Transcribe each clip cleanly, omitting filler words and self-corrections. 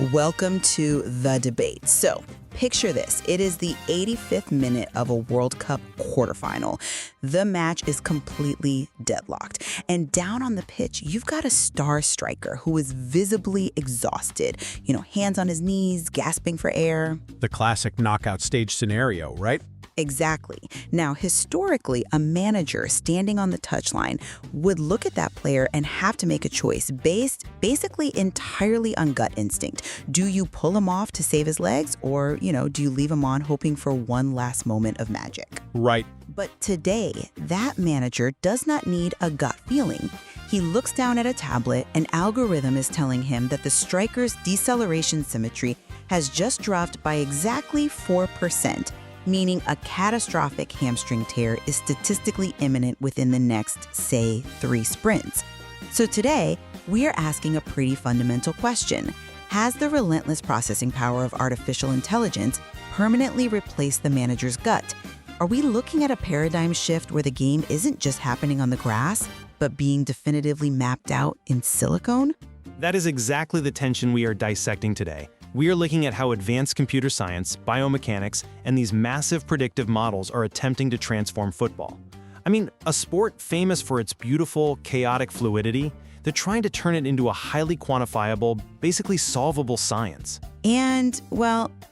Welcome to The Debate. So, picture this. It is the 85th minute of a World Cup quarterfinal. The match is completely deadlocked. And down on the pitch, you've got a star striker who is visibly exhausted. Hands on his knees, gasping for air. The classic knockout stage scenario, right? Exactly. Now, historically, a manager standing on the touchline would look at that player and have to make a choice based basically entirely on gut instinct. Do you pull him off to save his legs or, do you leave him on hoping for one last moment of magic? Right. But today, that manager does not need a gut feeling. He looks down at a tablet, an algorithm is telling him that the striker's deceleration symmetry has just dropped by exactly 4%. Meaning a catastrophic hamstring tear is statistically imminent within the next, say, 3 sprints. So today, we are asking a pretty fundamental question. Has the relentless processing power of artificial intelligence permanently replaced the manager's gut? Are we looking at a paradigm shift where the game isn't just happening on the grass, but being definitively mapped out in silicone? That is exactly the tension we are dissecting today. We are looking at how advanced computer science, biomechanics, and these massive predictive models are attempting to transform football. A sport famous for its beautiful, chaotic fluidity, they're trying to turn it into a highly quantifiable, basically solvable science. And,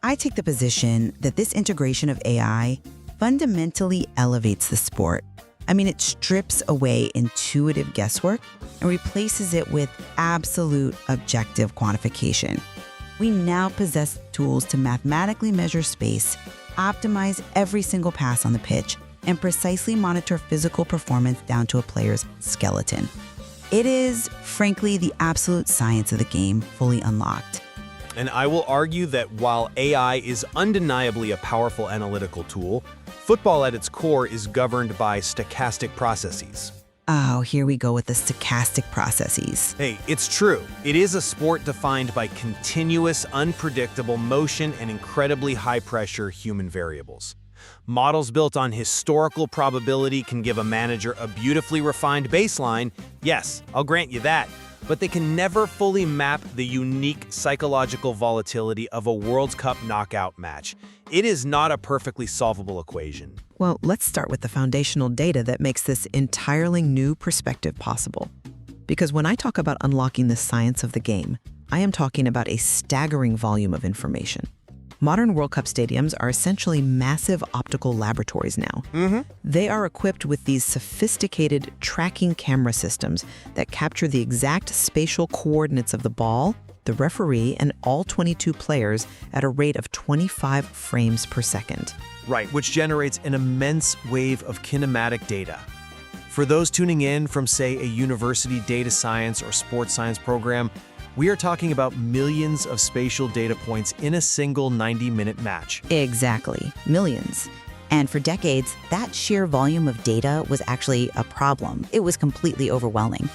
I take the position that this integration of AI fundamentally elevates the sport. It strips away intuitive guesswork and replaces it with absolute objective quantification. We now possess tools to mathematically measure space, optimize every single pass on the pitch, and precisely monitor physical performance down to a player's skeleton. It is, frankly, the absolute science of the game fully unlocked. And I will argue that while AI is undeniably a powerful analytical tool, football at its core is governed by stochastic processes. Oh, here we go with the stochastic processes. Hey, it's true. It is a sport defined by continuous, unpredictable motion and incredibly high-pressure human variables. Models built on historical probability can give a manager a beautifully refined baseline. Yes, I'll grant you that. But they can never fully map the unique psychological volatility of a World Cup knockout match. It is not a perfectly solvable equation. Well, let's start with the foundational data that makes this entirely new perspective possible. Because when I talk about unlocking the science of the game, I am talking about a staggering volume of information. Modern World Cup stadiums are essentially massive optical laboratories now. They are equipped with these sophisticated tracking camera systems that capture the exact spatial coordinates of the ball, the referee, and all 22 players at a rate of 25 frames per second. Right, which generates an immense wave of kinematic data. For those tuning in from, say, a university data science or sports science program, we are talking about millions of spatial data points in a single 90-minute match. Exactly, millions. And for decades, that sheer volume of data was actually a problem. It was completely overwhelming.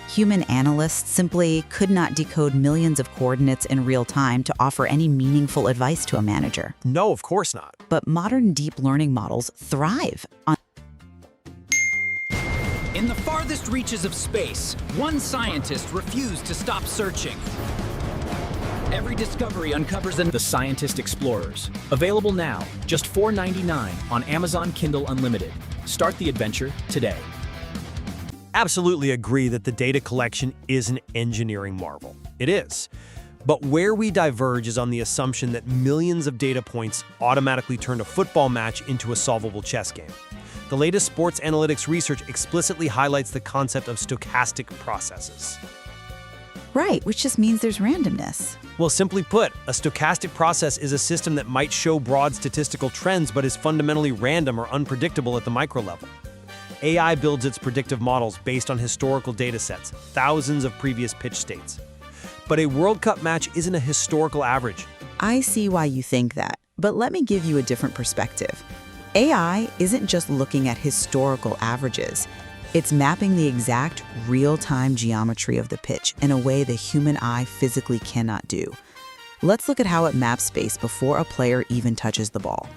Human analysts simply could not decode millions of coordinates in real time to offer any meaningful advice to a manager. No, of course not. But modern deep learning models thrive on. In the farthest reaches of space, one scientist refused to stop searching. Every discovery uncovers the Scientist Explorers. Available now, just $4.99 on Amazon Kindle Unlimited. Start the adventure today. Absolutely agree that the data collection is an engineering marvel. It is. But where we diverge is on the assumption that millions of data points automatically turn a football match into a solvable chess game. The latest sports analytics research explicitly highlights the concept of stochastic processes. Right, which just means there's randomness. Well, simply put, a stochastic process is a system that might show broad statistical trends but is fundamentally random or unpredictable at the micro level. AI builds its predictive models based on historical data sets, thousands of previous pitch states. But a World Cup match isn't a historical average. I see why you think that, but let me give you a different perspective. AI isn't just looking at historical averages. It's mapping the exact real-time geometry of the pitch in a way the human eye physically cannot do. Let's look at how it maps space before a player even touches the ball.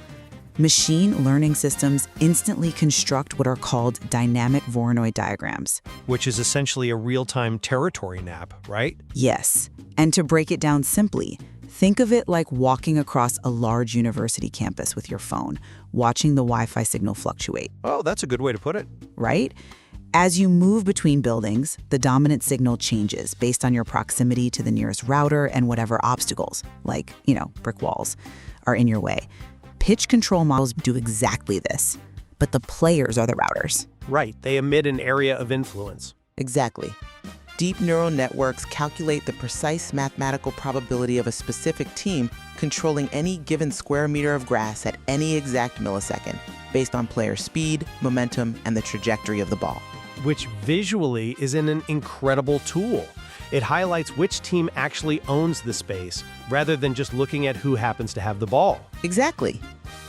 Machine learning systems instantly construct what are called dynamic Voronoi diagrams. Which is essentially a real-time territory map, right? Yes, and to break it down simply, think of it like walking across a large university campus with your phone, watching the Wi-Fi signal fluctuate, Oh, that's a good way to put it. right? As you move between buildings, the dominant signal changes based on your proximity to the nearest router and whatever obstacles, like, brick walls, are in your way. Pitch control models do exactly this, but the players are the routers. Right, they emit an area of influence. Exactly. Deep neural networks calculate the precise mathematical probability of a specific team controlling any given square meter of grass at any exact millisecond, based on player speed, momentum, and the trajectory of the ball. Which visually is an incredible tool. It highlights which team actually owns the space, rather than just looking at who happens to have the ball. Exactly.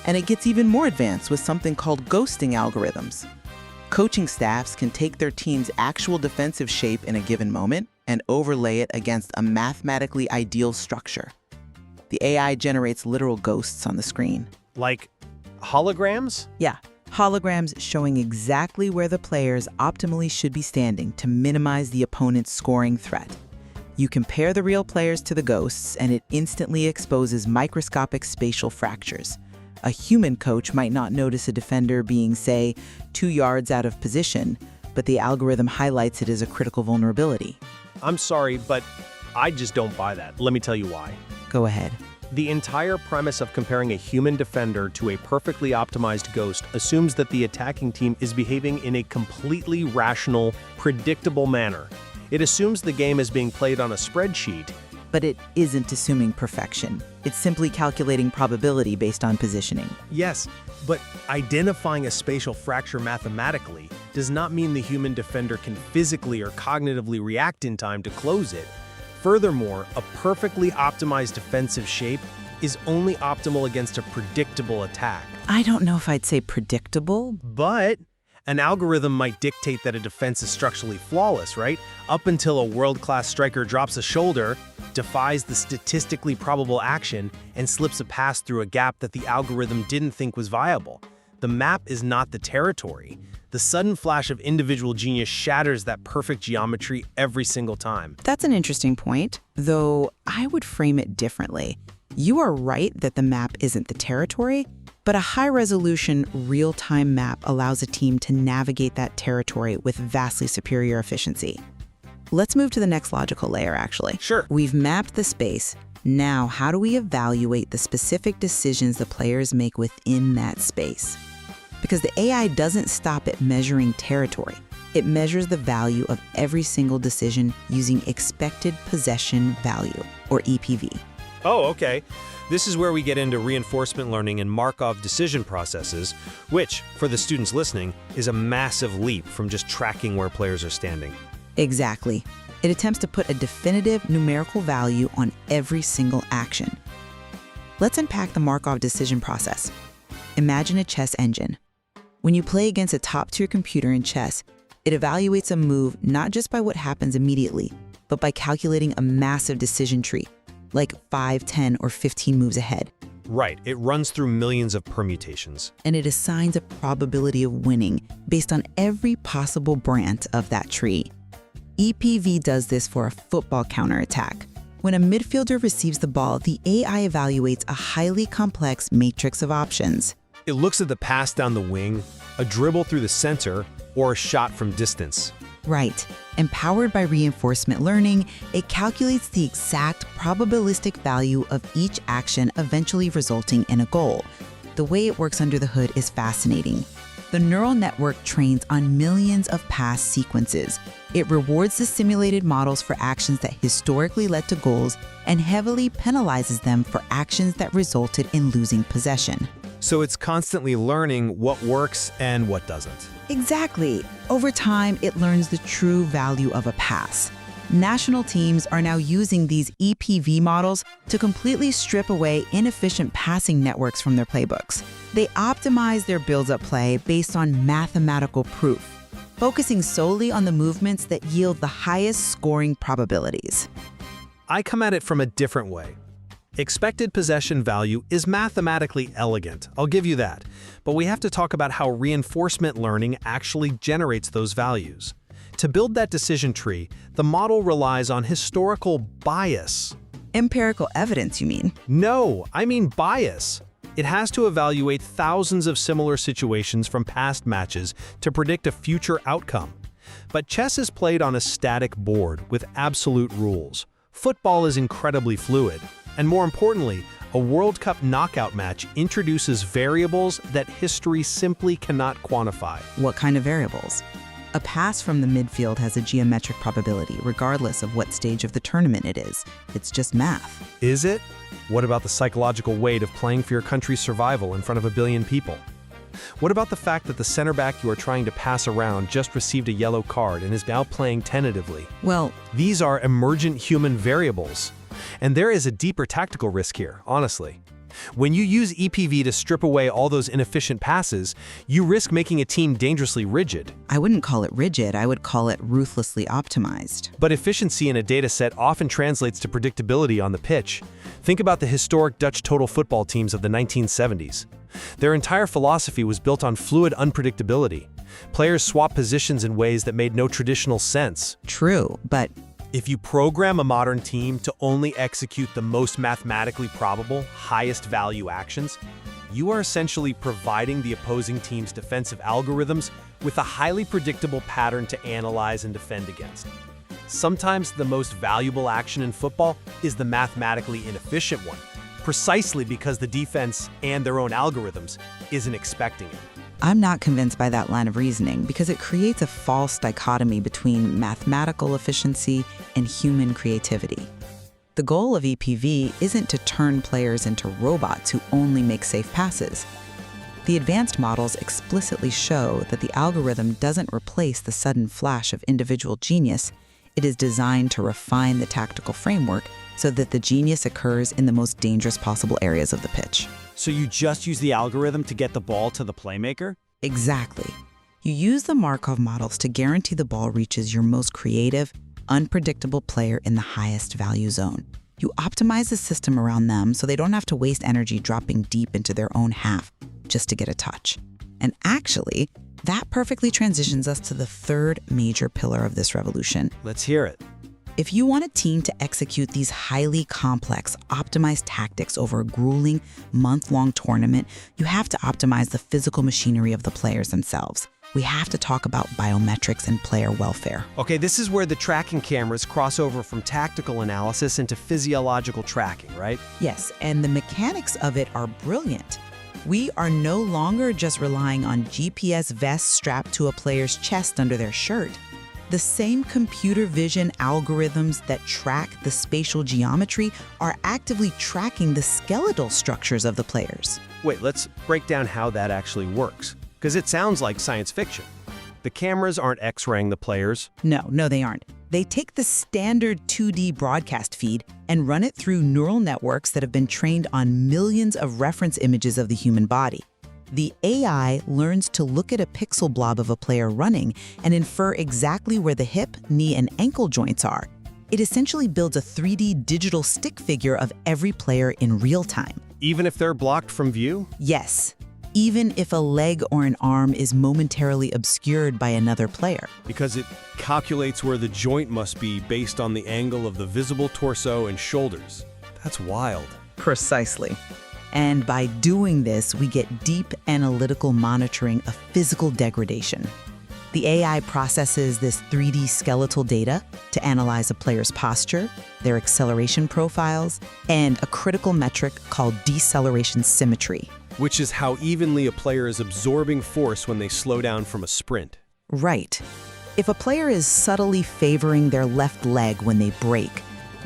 And it gets even more advanced with something called ghosting algorithms. Coaching staffs can take their team's actual defensive shape in a given moment and overlay it against a mathematically ideal structure. The AI generates literal ghosts on the screen. Like holograms? Yeah, holograms showing exactly where the players optimally should be standing to minimize the opponent's scoring threat. You compare the real players to the ghosts, and it instantly exposes microscopic spatial fractures. A human coach might not notice a defender being, say, 2 yards out of position, but the algorithm highlights it as a critical vulnerability. I'm sorry, but I just don't buy that. Let me tell you why. Go ahead. The entire premise of comparing a human defender to a perfectly optimized ghost assumes that the attacking team is behaving in a completely rational, predictable manner. It assumes the game is being played on a spreadsheet. But it isn't assuming perfection. It's simply calculating probability based on positioning. Yes, but identifying a spatial fracture mathematically does not mean the human defender can physically or cognitively react in time to close it. Furthermore, a perfectly optimized defensive shape is only optimal against a predictable attack. I don't know if I'd say predictable. But an algorithm might dictate that a defense is structurally flawless, right? Up until a world-class striker drops a shoulder, defies the statistically probable action, and slips a pass through a gap that the algorithm didn't think was viable. The map is not the territory. The sudden flash of individual genius shatters that perfect geometry every single time. That's an interesting point, though I would frame it differently. You are right that the map isn't the territory, but a high-resolution, real-time map allows a team to navigate that territory with vastly superior efficiency. Let's move to the next logical layer, actually. Sure. We've mapped the space. Now, how do we evaluate the specific decisions the players make within that space? Because the AI doesn't stop at measuring territory. It measures the value of every single decision using expected possession value, or EPV. Oh, okay. This is where we get into reinforcement learning and Markov decision processes, which, for the students listening, is a massive leap from just tracking where players are standing. Exactly. It attempts to put a definitive numerical value on every single action. Let's unpack the Markov decision process. Imagine a chess engine. When you play against a top-tier computer in chess, it evaluates a move not just by what happens immediately, but by calculating a massive decision tree, like 5, 10, or 15 moves ahead. Right, it runs through millions of permutations. And it assigns a probability of winning based on every possible branch of that tree. EPV does this for a football counterattack. When a midfielder receives the ball, the AI evaluates a highly complex matrix of options. It looks at the pass down the wing, a dribble through the center, or a shot from distance. Right. Empowered by reinforcement learning, it calculates the exact probabilistic value of each action, eventually resulting in a goal. The way it works under the hood is fascinating. The neural network trains on millions of past sequences. It rewards the simulated models for actions that historically led to goals and heavily penalizes them for actions that resulted in losing possession. So it's constantly learning what works and what doesn't. Exactly. Over time, it learns the true value of a pass. National teams are now using these EPV models to completely strip away inefficient passing networks from their playbooks. They optimize their build-up play based on mathematical proof, focusing solely on the movements that yield the highest scoring probabilities. I come at it from a different way. Expected possession value is mathematically elegant, I'll give you that. But we have to talk about how reinforcement learning actually generates those values. To build that decision tree, the model relies on historical bias. Empirical evidence, you mean? No, I mean bias. It has to evaluate thousands of similar situations from past matches to predict a future outcome. But chess is played on a static board with absolute rules. Football is incredibly fluid. And more importantly, a World Cup knockout match introduces variables that history simply cannot quantify. What kind of variables? A pass from the midfield has a geometric probability, regardless of what stage of the tournament it is. It's just math. Is it? What about the psychological weight of playing for your country's survival in front of a billion people? What about the fact that the center back you are trying to pass around just received a yellow card and is now playing tentatively? Well, These are emergent human variables. And there is a deeper tactical risk here, honestly. When you use EPV to strip away all those inefficient passes, you risk making a team dangerously rigid. I wouldn't call it rigid, I would call it ruthlessly optimized. But efficiency in a data set often translates to predictability on the pitch. Think about the historic Dutch total football teams of the 1970s. Their entire philosophy was built on fluid unpredictability. Players swapped positions in ways that made no traditional sense. True, but If you program a modern team to only execute the most mathematically probable, highest value actions, you are essentially providing the opposing team's defensive algorithms with a highly predictable pattern to analyze and defend against. Sometimes the most valuable action in football is the mathematically inefficient one, precisely because the defense and their own algorithms isn't expecting it. I'm not convinced by that line of reasoning because it creates a false dichotomy between mathematical efficiency and human creativity. The goal of EPV isn't to turn players into robots who only make safe passes. The advanced models explicitly show that the algorithm doesn't replace the sudden flash of individual genius. It is designed to refine the tactical framework so that the genius occurs in the most dangerous possible areas of the pitch. So you just use the algorithm to get the ball to the playmaker? Exactly. You use the Markov models to guarantee the ball reaches your most creative, unpredictable player in the highest value zone. You optimize the system around them so they don't have to waste energy dropping deep into their own half just to get a touch. And actually, that perfectly transitions us to the third major pillar of this revolution. Let's hear it. If you want a team to execute these highly complex, optimized tactics over a grueling, month-long tournament, you have to optimize the physical machinery of the players themselves. We have to talk about biometrics and player welfare. Okay, this is where the tracking cameras cross over from tactical analysis into physiological tracking, right? Yes, and the mechanics of it are brilliant. We are no longer just relying on GPS vests strapped to a player's chest under their shirt. The same computer vision algorithms that track the spatial geometry are actively tracking the skeletal structures of the players. Wait, let's break down how that actually works, because it sounds like science fiction. The cameras aren't X-raying the players. No, they aren't. They take the standard 2D broadcast feed and run it through neural networks that have been trained on millions of reference images of the human body. The AI learns to look at a pixel blob of a player running and infer exactly where the hip, knee, and ankle joints are. It essentially builds a 3D digital stick figure of every player in real time. Even if they're blocked from view? Yes, even if a leg or an arm is momentarily obscured by another player. Because it calculates where the joint must be based on the angle of the visible torso and shoulders. That's wild. Precisely. And by doing this, we get deep analytical monitoring of physical degradation. The AI processes this 3D skeletal data to analyze a player's posture, their acceleration profiles, and a critical metric called deceleration symmetry. Which is how evenly a player is absorbing force when they slow down from a sprint. Right. If a player is subtly favoring their left leg when they brake,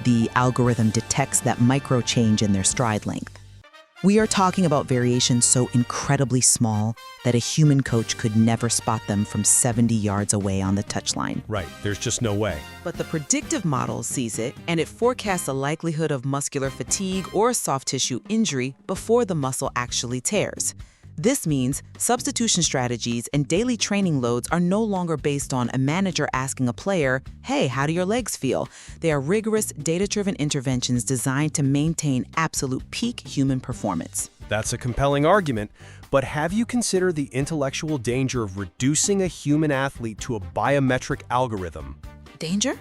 the algorithm detects that micro change in their stride length. We are talking about variations so incredibly small that a human coach could never spot them from 70 yards away on the touchline. Right, there's just no way. But the predictive model sees it, and it forecasts the likelihood of muscular fatigue or soft tissue injury before the muscle actually tears. This means substitution strategies and daily training loads are no longer based on a manager asking a player, "Hey, how do your legs feel?" They are rigorous, data-driven interventions designed to maintain absolute peak human performance. That's a compelling argument, but have you considered the intellectual danger of reducing a human athlete to a biometric algorithm? Danger?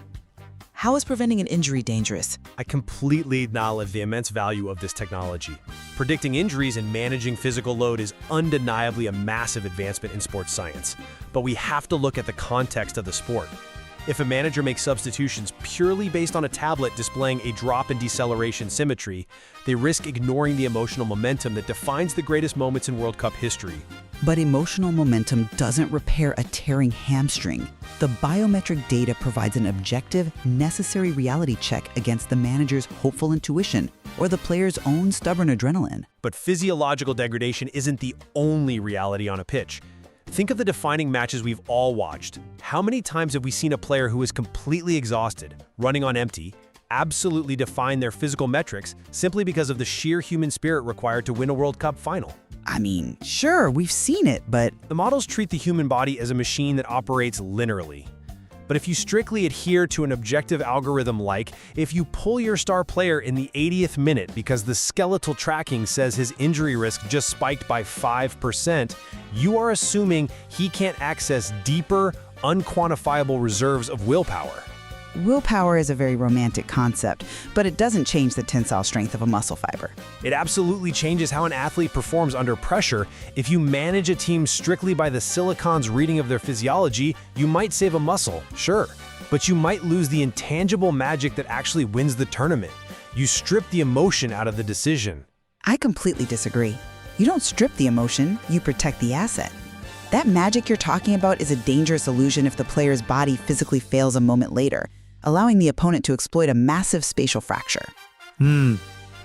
How is preventing an injury dangerous? I completely acknowledge the immense value of this technology. Predicting injuries and managing physical load is undeniably a massive advancement in sports science, but we have to look at the context of the sport. If a manager makes substitutions purely based on a tablet displaying a drop in deceleration symmetry, they risk ignoring the emotional momentum that defines the greatest moments in World Cup history. But emotional momentum doesn't repair a tearing hamstring. The biometric data provides an objective, necessary reality check against the manager's hopeful intuition or the player's own stubborn adrenaline. But physiological degradation isn't the only reality on a pitch. Think of the defining matches we've all watched. How many times have we seen a player who is completely exhausted, running on empty, absolutely define their physical metrics simply because of the sheer human spirit required to win a World Cup final? I mean, sure, we've seen it, but The models treat the human body as a machine that operates linearly. But if you strictly adhere to an objective algorithm like, if you pull your star player in the 80th minute because the skeletal tracking says his injury risk just spiked by 5%, you are assuming he can't access deeper, unquantifiable reserves of willpower. willpower is a very romantic concept, but it doesn't change the tensile strength of a muscle fiber. It absolutely changes how an athlete performs under pressure. If you manage a team strictly by the silicon's reading of their physiology, you might save a muscle, sure, but you might lose the intangible magic that actually wins the tournament. You strip the emotion out of the decision. I completely disagree. You don't strip the emotion, you protect the asset. That magic you're talking about is a dangerous illusion if the player's body physically fails a moment later, allowing the opponent to exploit a massive spatial fracture.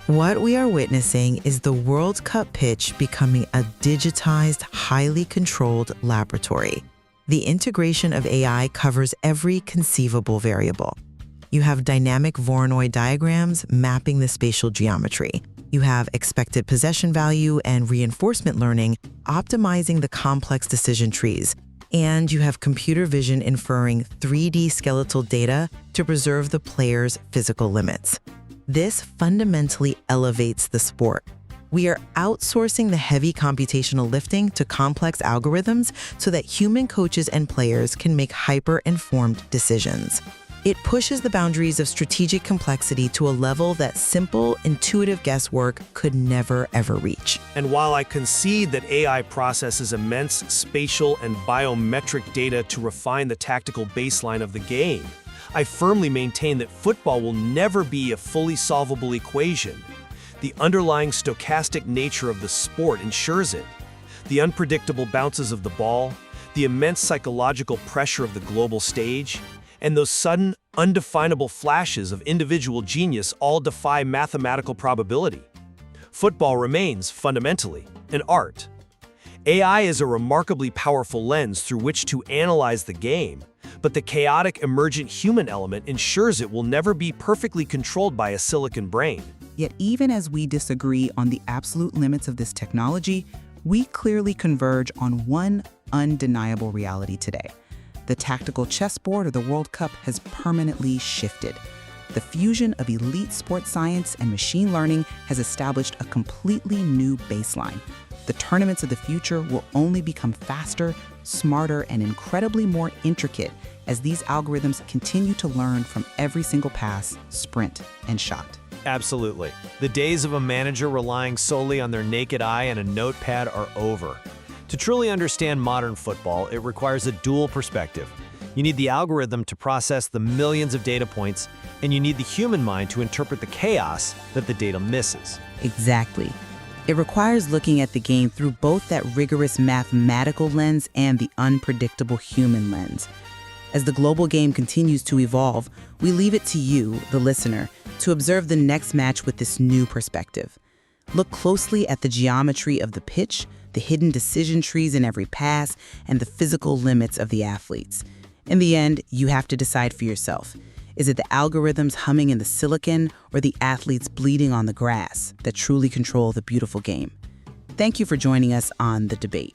What we are witnessing is the World Cup pitch becoming a digitized, highly controlled laboratory. The integration of AI covers every conceivable variable. You have dynamic Voronoi diagrams mapping the spatial geometry. You have expected possession value and reinforcement learning optimizing the complex decision trees. And you have computer vision inferring 3D skeletal data to preserve the player's physical limits. This fundamentally elevates the sport. We are outsourcing the heavy computational lifting to complex algorithms so that human coaches and players can make hyper-informed decisions. It pushes the boundaries of strategic complexity to a level that simple, intuitive guesswork could never, ever reach. And while I concede that AI processes immense spatial and biometric data to refine the tactical baseline of the game, I firmly maintain that football will never be a fully solvable equation. The underlying stochastic nature of the sport ensures it. The unpredictable bounces of the ball, the immense psychological pressure of the global stage, and those sudden, undefinable flashes of individual genius all defy mathematical probability. Football remains, fundamentally, an art. AI is a remarkably powerful lens through which to analyze the game, but the chaotic, emergent human element ensures it will never be perfectly controlled by a silicon brain. Yet even as we disagree on the absolute limits of this technology, we clearly converge on one undeniable reality today. The tactical chessboard of the World Cup has permanently shifted. The fusion of elite sports science and machine learning has established a completely new baseline. The tournaments of the future will only become faster, smarter, and incredibly more intricate as these algorithms continue to learn from every single pass, sprint, and shot. Absolutely. The days of a manager relying solely on their naked eye and a notepad are over. To truly understand modern football, it requires a dual perspective. You need the algorithm to process the millions of data points, and you need the human mind to interpret the chaos that the data misses. Exactly. It requires looking at the game through both that rigorous mathematical lens and the unpredictable human lens. As the global game continues to evolve, we leave it to you, the listener, to observe the next match with this new perspective. Look closely at the geometry of the pitch, the hidden decision trees in every pass, and the physical limits of the athletes. In the end, you have to decide for yourself. Is it the algorithms humming in the silicon or the athletes bleeding on the grass that truly control the beautiful game? Thank you for joining us on The Debate.